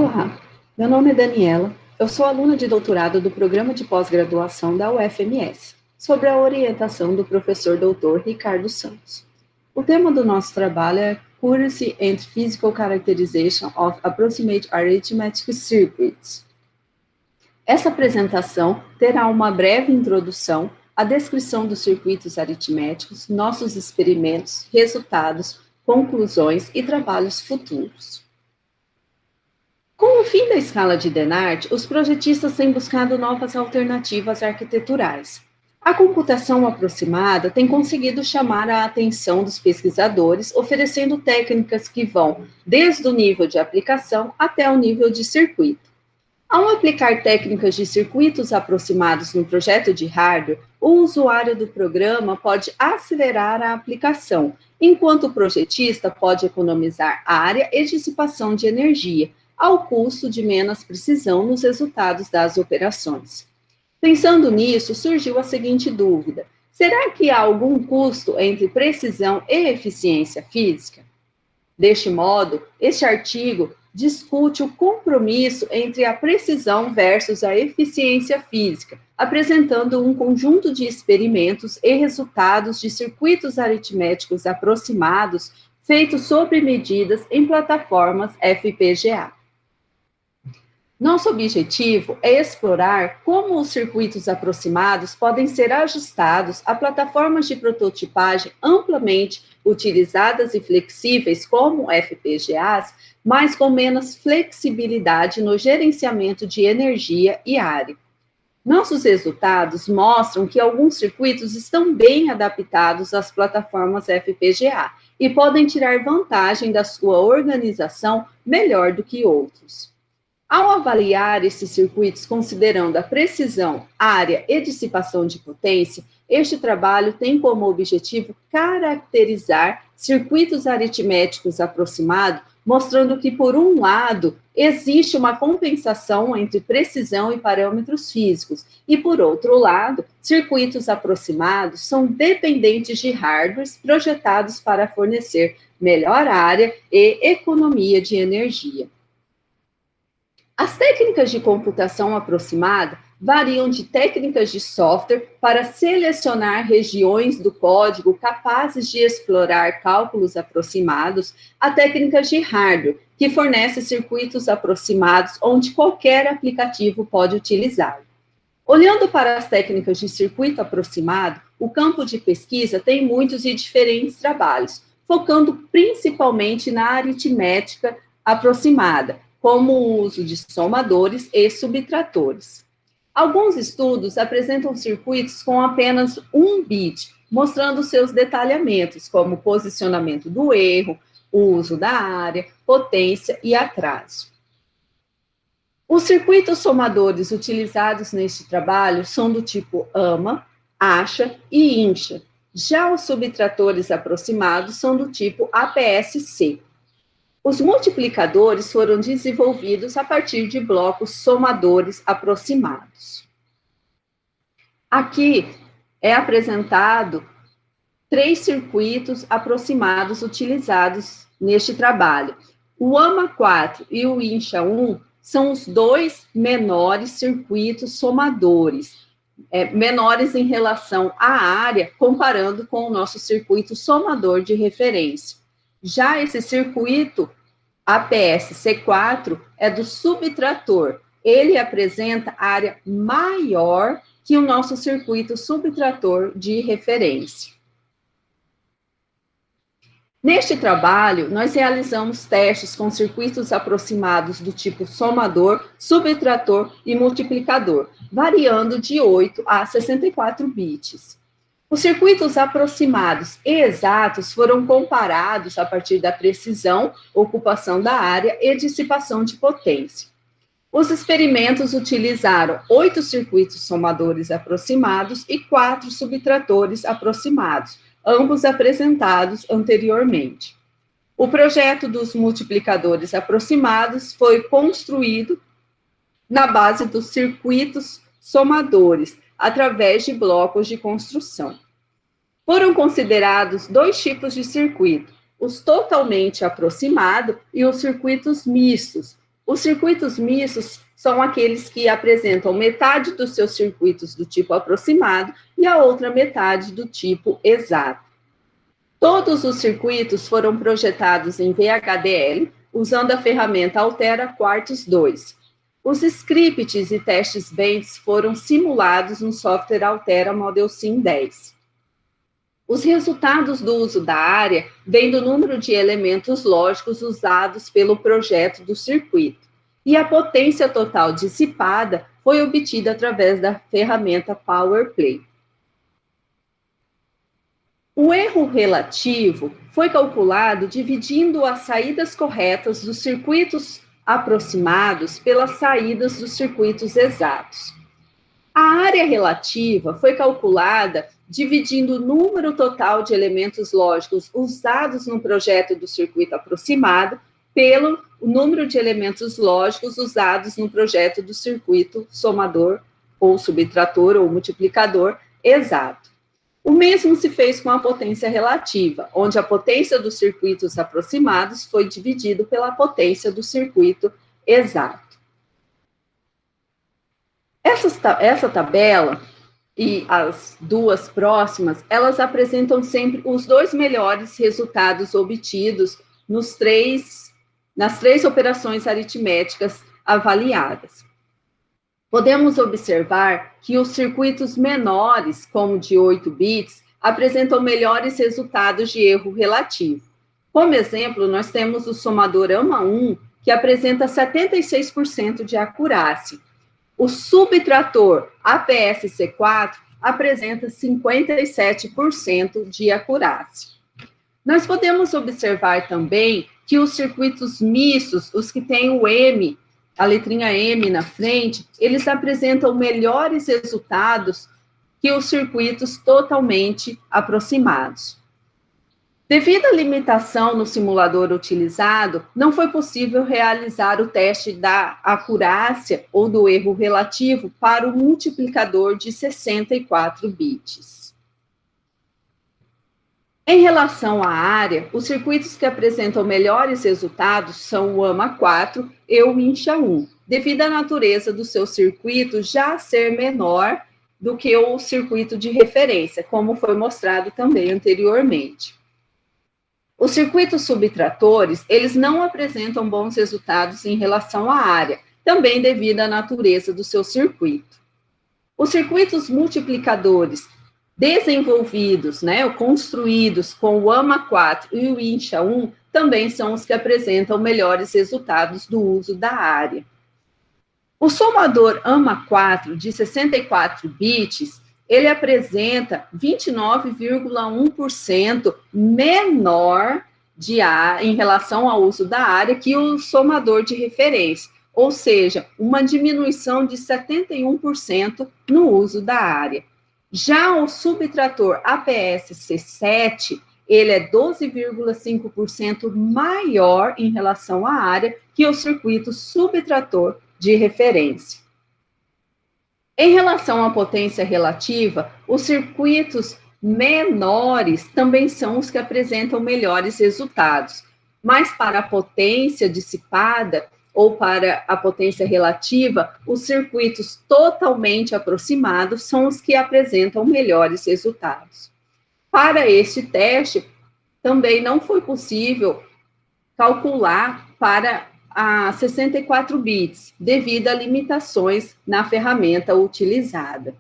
Olá, meu nome é Daniela, eu sou aluna de doutorado do Programa de Pós-Graduação da UFMS, sob a orientação do professor Dr. Ricardo Santos. O tema do nosso trabalho é Accuracy and Physical Characterization of Approximate Arithmetic Circuits. Essa apresentação terá uma breve introdução, a descrição dos circuitos aritméticos, nossos experimentos, resultados, conclusões e trabalhos futuros. Com o fim da escala de Dennard, os projetistas têm buscado novas alternativas arquiteturais. A computação aproximada tem conseguido chamar a atenção dos pesquisadores, oferecendo técnicas que vão desde o nível de aplicação até o nível de circuito. Ao aplicar técnicas de circuitos aproximados no projeto de hardware, o usuário do programa pode acelerar a aplicação, enquanto o projetista pode economizar área e dissipação de energia, ao custo de menos precisão nos resultados das operações. Pensando nisso, surgiu a seguinte dúvida: será que há algum custo entre precisão e eficiência física? Deste modo, este artigo discute o compromisso entre a precisão versus a eficiência física, apresentando um conjunto de experimentos e resultados de circuitos aritméticos aproximados feitos sob medidas em plataformas FPGA. Nosso objetivo é explorar como os circuitos aproximados podem ser ajustados a plataformas de prototipagem amplamente utilizadas e flexíveis como FPGAs, mas com menos flexibilidade no gerenciamento de energia e área. Nossos resultados mostram que alguns circuitos estão bem adaptados às plataformas FPGA e podem tirar vantagem da sua organização melhor do que outros. Ao avaliar esses circuitos considerando a precisão, área e dissipação de potência, este trabalho tem como objetivo caracterizar circuitos aritméticos aproximados, mostrando que, por um lado, existe uma compensação entre precisão e parâmetros físicos, e, por outro lado, circuitos aproximados são dependentes de hardwares projetados para fornecer melhor área e economia de energia. As técnicas de computação aproximada variam de técnicas de software para selecionar regiões do código capazes de explorar cálculos aproximados a técnicas de hardware, que fornecem circuitos aproximados onde qualquer aplicativo pode utilizar. Olhando para as técnicas de circuito aproximado, o campo de pesquisa tem muitos e diferentes trabalhos, focando principalmente na aritmética aproximada, como o uso de somadores e subtratores. Alguns estudos apresentam circuitos com apenas um bit, mostrando seus detalhamentos, como posicionamento do erro, o uso da área, potência e atraso. Os circuitos somadores utilizados neste trabalho são do tipo AMA, ASHA e INSHA. Já os subtratores aproximados são do tipo APS-C. Os multiplicadores foram desenvolvidos a partir de blocos somadores aproximados. Aqui é apresentado 3 circuitos aproximados utilizados neste trabalho. O AMA4 e o INSHA1 são os 2 menores circuitos somadores, menores em relação à área, comparando com o nosso circuito somador de referência. Já esse circuito APS-C4 é do subtrator. Ele apresenta área maior que o nosso circuito subtrator de referência. Neste trabalho, nós realizamos testes com circuitos aproximados do tipo somador, subtrator e multiplicador, variando de 8 a 64 bits. Os circuitos aproximados e exatos foram comparados a partir da precisão, ocupação da área e dissipação de potência. Os experimentos utilizaram 8 circuitos somadores aproximados e 4 subtratores aproximados, ambos apresentados anteriormente. O projeto dos multiplicadores aproximados foi construído na base dos circuitos somadores, através de blocos de construção. Foram considerados 2 tipos de circuito, os totalmente aproximados e os circuitos mistos, Os circuitos mistos são aqueles que apresentam metade dos seus circuitos do tipo aproximado e a outra metade do tipo exato. Todos os circuitos foram projetados em VHDL, usando a ferramenta Altera Quartus 2. Os scripts e testes bench foram simulados no software Altera Model Sim 10. Os resultados do uso da área vêm do número de elementos lógicos usados pelo projeto do circuito, e a potência total dissipada foi obtida através da ferramenta PowerPlay. O erro relativo foi calculado dividindo as saídas corretas dos circuitos aproximados pelas saídas dos circuitos exatos. A área relativa foi calculada dividindo o número total de elementos lógicos usados no projeto do circuito aproximado pelo número de elementos lógicos usados no projeto do circuito somador ou subtrator ou multiplicador exato. O mesmo se fez com a potência relativa, onde a potência dos circuitos aproximados foi dividido pela potência do circuito exato. Essa tabela e as duas próximas, elas apresentam sempre os dois melhores resultados obtidos nas três operações aritméticas avaliadas. Podemos observar que os circuitos menores, como de 8 bits, apresentam melhores resultados de erro relativo. Como exemplo, nós temos o somador AMA1, que apresenta 76% de acurácia. O subtrator APS-C4 apresenta 57% de acurácia. Nós podemos observar também que os circuitos mistos, os que têm o M, a letrinha M na frente, eles apresentam melhores resultados que os circuitos totalmente aproximados. Devido à limitação no simulador utilizado, não foi possível realizar o teste da acurácia ou do erro relativo para o multiplicador de 64 bits. Em relação à área, os circuitos que apresentam melhores resultados são o AMA4 e o INCHA1, devido à natureza do seu circuito já ser menor do que o circuito de referência, como foi mostrado também anteriormente. Os circuitos subtratores, eles não apresentam bons resultados em relação à área, também devido à natureza do seu circuito. Os circuitos multiplicadores desenvolvidos, ou construídos com o AMA4 e o INCHA1, também são os que apresentam melhores resultados do uso da área. O somador AMA4 de 64 bits, ele apresenta 29,1% menor de área em relação ao uso da área que o somador de referência, ou seja, uma diminuição de 71% no uso da área. Já o subtrator APS-C7, ele é 12,5% maior em relação à área que o circuito subtrator de referência. Em relação à potência relativa, os circuitos menores também são os que apresentam melhores resultados, mas para a potência dissipada ou para a potência relativa, os circuitos totalmente aproximados são os que apresentam melhores resultados. Para este teste, também não foi possível calcular para a 64 bits, devido a limitações na ferramenta utilizada.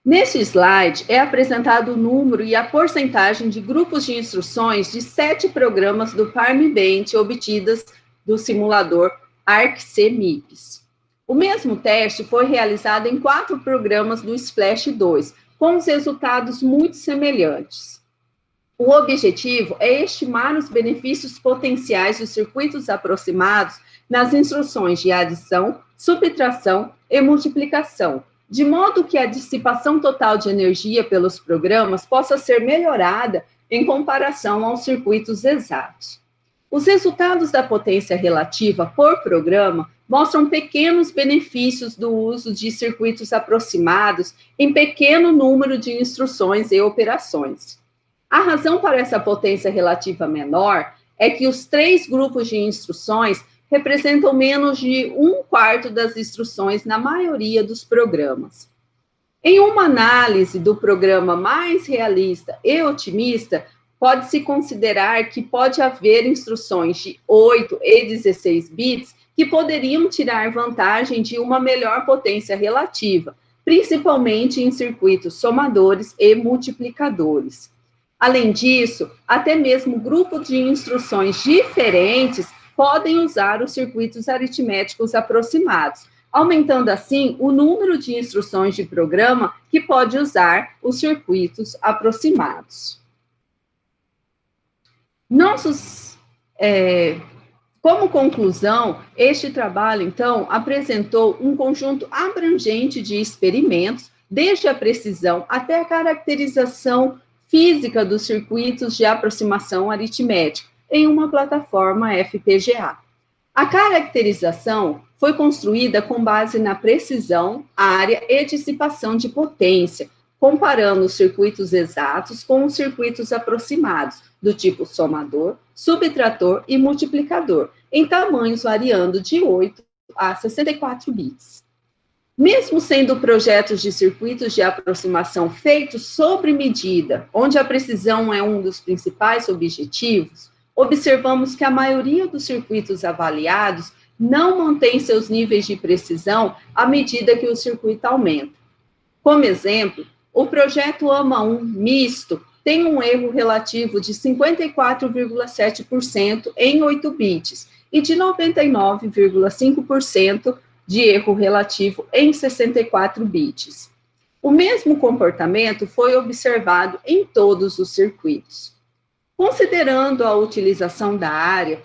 Neste slide, é apresentado o número e a porcentagem de grupos de instruções de 7 programas do ParmBench obtidas do simulador ArcC-MIPS. O mesmo teste foi realizado em 4 programas do Splash 2, com os resultados muito semelhantes. O objetivo é estimar os benefícios potenciais dos circuitos aproximados nas instruções de adição, subtração e multiplicação, de modo que a dissipação total de energia pelos programas possa ser melhorada em comparação aos circuitos exatos. Os resultados da potência relativa por programa mostram pequenos benefícios do uso de circuitos aproximados em pequeno número de instruções e operações. A razão para essa potência relativa menor é que os 3 grupos de instruções representam menos de 1/4 das instruções na maioria dos programas. Em uma análise do programa mais realista e otimista, pode-se considerar que pode haver instruções de 8 e 16 bits que poderiam tirar vantagem de uma melhor potência relativa, principalmente em circuitos somadores e multiplicadores. Além disso, até mesmo grupos de instruções diferentes podem usar os circuitos aritméticos aproximados, aumentando assim o número de instruções de programa que pode usar os circuitos aproximados. Como conclusão, este trabalho, então, apresentou um conjunto abrangente de experimentos, desde a precisão até a caracterização física dos circuitos de aproximação aritmética, em uma plataforma FPGA. A caracterização foi construída com base na precisão, área e dissipação de potência, comparando os circuitos exatos com os circuitos aproximados, do tipo somador, subtrator e multiplicador, em tamanhos variando de 8 a 64 bits. Mesmo sendo projetos de circuitos de aproximação feitos sob medida, onde a precisão é um dos principais objetivos, observamos que a maioria dos circuitos avaliados não mantém seus níveis de precisão à medida que o circuito aumenta. Como exemplo, o projeto AMA1 misto tem um erro relativo de 54,7% em 8 bits e de 99,5% de erro relativo em 64 bits. O mesmo comportamento foi observado em todos os circuitos. Considerando a utilização da área,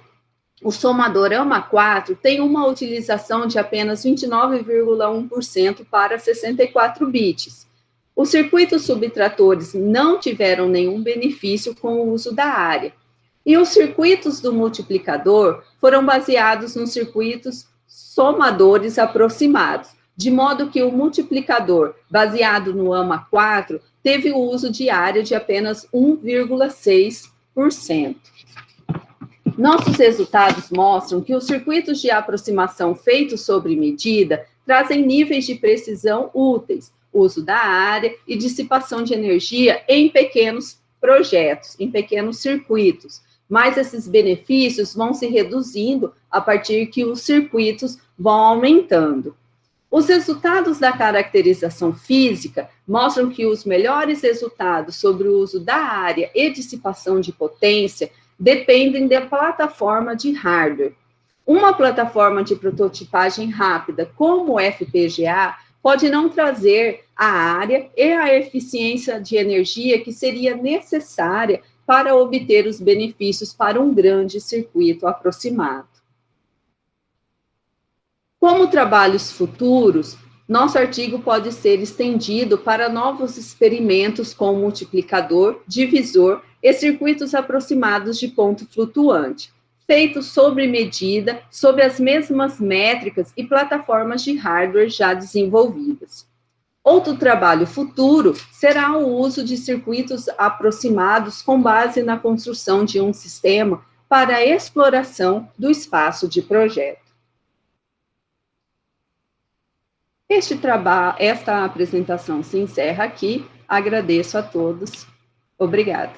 o somador AMA4 tem uma utilização de apenas 29,1% para 64 bits. Os circuitos subtratores não tiveram nenhum benefício com o uso da área. E os circuitos do multiplicador foram baseados nos circuitos somadores aproximados, de modo que o multiplicador, baseado no AMA4, teve o uso de área de apenas 1,6%. Nossos resultados mostram que os circuitos de aproximação feitos sob medida trazem níveis de precisão úteis, uso da área e dissipação de energia em pequenos projetos, em pequenos circuitos. Mas esses benefícios vão se reduzindo a partir que os circuitos vão aumentando. Os resultados da caracterização física mostram que os melhores resultados sobre o uso da área e dissipação de potência dependem da plataforma de hardware. Uma plataforma de prototipagem rápida, como o FPGA, pode não trazer a área e a eficiência de energia que seria necessária para obter os benefícios para um grande circuito aproximado. Como trabalhos futuros, nosso artigo pode ser estendido para novos experimentos com multiplicador, divisor e circuitos aproximados de ponto flutuante, feitos sob medida, sob as mesmas métricas e plataformas de hardware já desenvolvidas. Outro trabalho futuro será o uso de circuitos aproximados com base na construção de um sistema para a exploração do espaço de projeto. Esta apresentação se encerra aqui. Agradeço a todos. Obrigada.